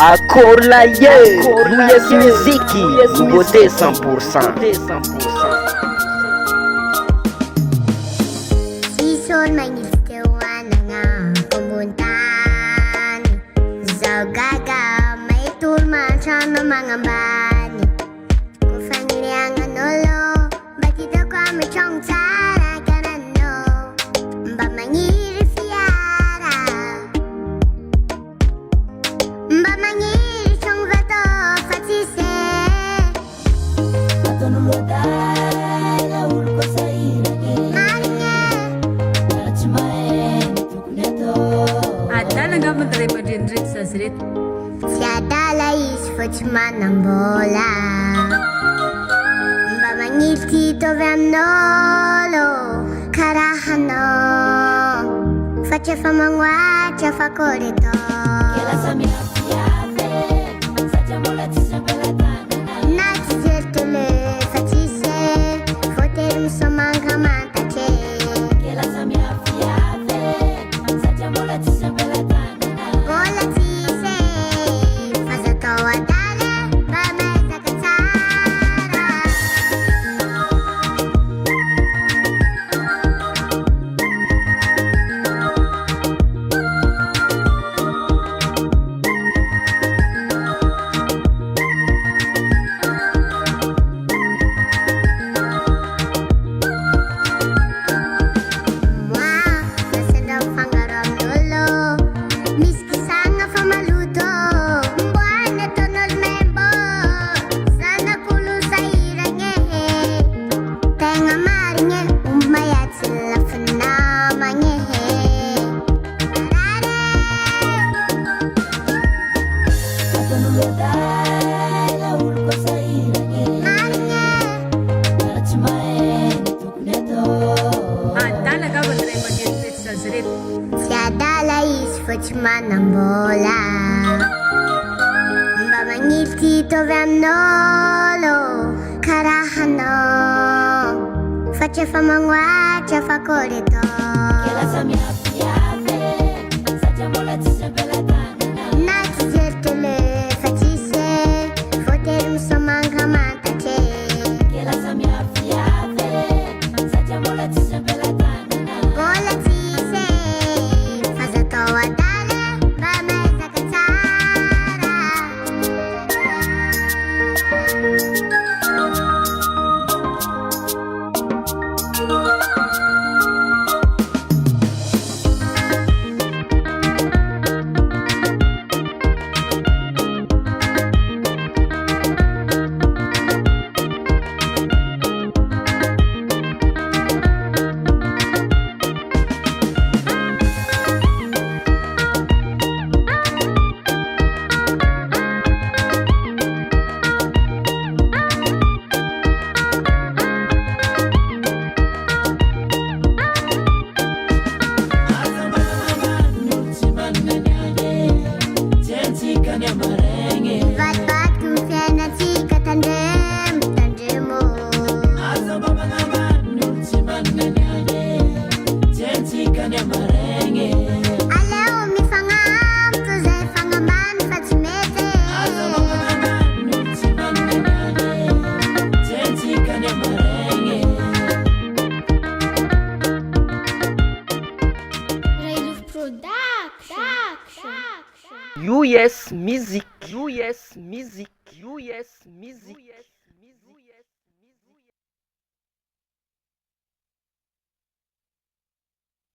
Akola ye, Gasy muziki, nouveauté 100%. Season mangistewan nga pumuntan sa gaga may turman sa mga bani kufangili ang anolo batito ko may chong tsara kanano mba mangiri fiara mba mangiri chong vato fatise vato nulodai la ulko sahiragna Talaga magtaray pa din rin sa srit. Siya dalay isfotman ng bola Mamangitito vamnolo Karahano Faccia famangwa Ciafa corito Kela sa mi afiate Sacha mola ci sempre la tana Nazi zertele Facise Foterum somang kamanta che Kela sa mi afiate Sacha mola ci sempre la tana Facciman ng bola Mamangitito vamnolo Karahano Faccia famangwa Ciafa corito Kela sa mi afiate Sacha mola ci sempre la tana Nazi zertele Facise Foterum somang kamanta che Kela sa mi afiate Sacha mola ci sempre la tana Bola ci sei Fasatoa US Music, US Music, US Music.